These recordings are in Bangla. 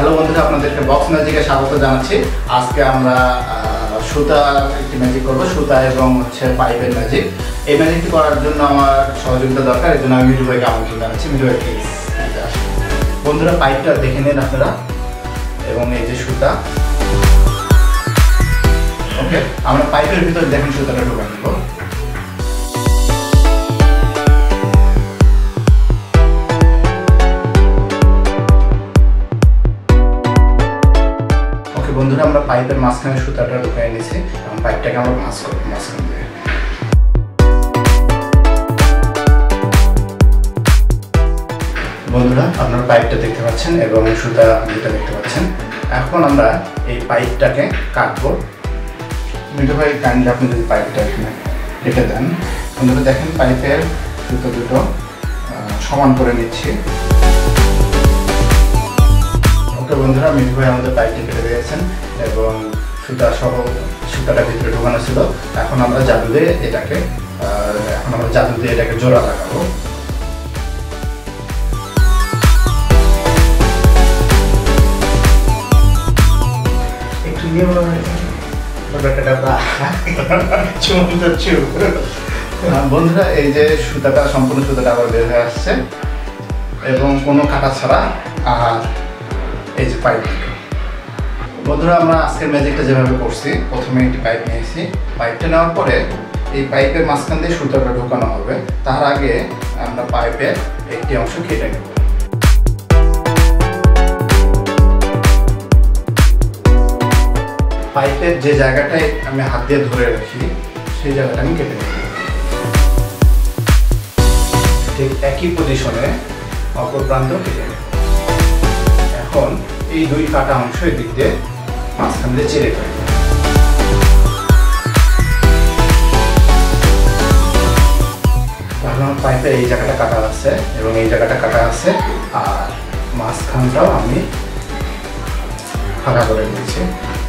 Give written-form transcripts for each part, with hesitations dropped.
হ্যালো বন্ধুরা, আপনাদেরকে বক্স ম্যাজিকে স্বাগত জানাচ্ছি। আজকে আমরা সুতার একটি ম্যাজিক করব, সুতা এবং পাইপের ম্যাজিক। এই ম্যাজিকটি করার জন্য আমার সহযোগিতা দরকার, এই জন্য আমি মিঠু ভাইকে আমন্ত্রণ জানাচ্ছি। মিঠু ভাই প্লিজ। বন্ধুরা, পাইপটা দেখে নিন আপনারা, এবং এই যে সুতা। ওকে, আমরা পাইপের ভিতরে দেখেন সুতাটা ঢোকা নেব। বন্ধুরা, আমরা পাইপের মাঝখানে সুতাটা ঢুকাই নিয়েছি এবং পাইপটাকে আমরা ভাঁজ করবো মাঝখান দিয়ে। বন্ধুরা, আপনারা পাইপটা দেখতে পাচ্ছেন এবং সুতা যেটা দেখতে পাচ্ছেন। এখন আমরা এই পাইপটাকে কাটবো। মিঠু ভাই, কাইন্ডলি আপনি যদি পাইপটা এখানে কেটে দেন। বন্ধুরা দেখেন, পাইপের সুতো দুটো সমান করে নিচ্ছি। বন্ধুরা, মিঠু ভাই আমাদের পাইপটি কেটে দিয়েছেন এবং সুতাটা ভিতরে ঢোকানো ছিল। এখন আমরা জাদু দিয়ে এটাকে জোড়া লাগাবো। একটু বন্ধুরা, এই যে সম্পূর্ণ সুতাটা আবার বের হয়ে আসছে এবং কোনো কাটা ছাড়া। আর এই যে পাইপ। বন্ধুরা, আমরা আজকের ম্যাজিকটা যেভাবে করছি, প্রথমে একটি পাইপ নিয়েছি। পাইপটা নেওয়ার পরে এই পাইপের মাঝখান দিয়ে সুতাটা ঢোকানো হবে। তার আগে আমরা পাইপের একটি অংশ কেটে নেব। পাইপের যে জায়গাটায় আমি হাত দিয়ে ধরে রাখি, সেই জায়গাটা আমি কেটে নেব। ঠিক একই পজিশনে অপর প্রান্ত কেটে নেব। এখন এই দুই কাটা অংশ এদিক দিয়ে মাঝখান দিয়ে চেড়ে ফেলব। তাহলে আমার পাইপের এই জায়গাটা কাটা আছে এবং এই জায়গাটা কাটা আছে, আর মাঝখানটাও আমি ফাঁকা করে দিয়েছি।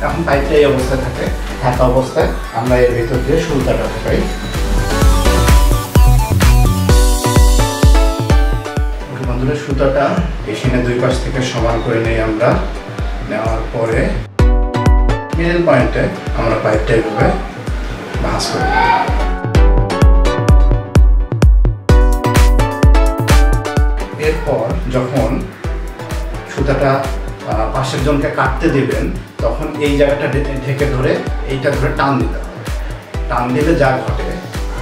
এখন পাইপটা এই অবস্থায় থাকে। থাকা অবস্থায় আমরা এর ভিতর দিয়ে সুতাটা ঢোকাই। বন্ধুরা, সুতাটা মেশিনে দুই পাশ থেকে সমান করে নেই আমরা। নেওয়ার পরে মিডল পয়েন্টে আমরা পাইপটা এইভাবে ভাঁজ করি। এরপর যখন সুতাটা পাশের জনকে কাটতে দিবেন, তখন এই জায়গাটা ঢেকে ধরে এইটা ধরে টান দিতে হবে। টান দিলে যা ঘটে,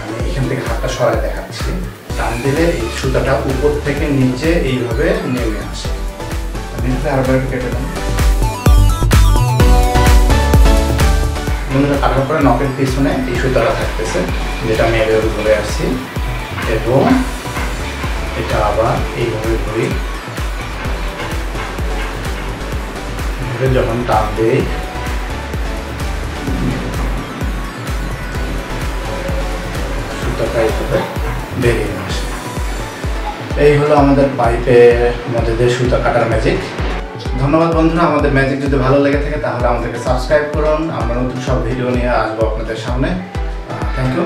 আমি এখান থেকে হাতটা সরাই দেখাচ্ছি। টান দিলে এই সুতাটা উপর থেকে নিচে এইভাবে নেমে আসে। আরেকবার কেটে দেন। বন্ধুরা, কাটার পরে নখের পিছনে এই সুতাটা থাকতেছে, যেটা আমি এভাবে ধরে আসছি, এবং এটা আবার এইভাবে ধরি। যখন টান দেই, সুতাটা এইভাবে বেরিয়ে আসে। এই হলো আমাদের পাইপের মধ্যে দিয়ে সুতা কাটার ম্যাজিক। ধন্যবাদ বন্ধুরা। আমাদের ম্যাজিক যদি ভালো লেগে থাকে তাহলে আমাদেরকে সাবস্ক্রাইব করুন। আমরা নতুন সব ভিডিও নিয়ে আসবো আপনাদের সামনে। Thank you.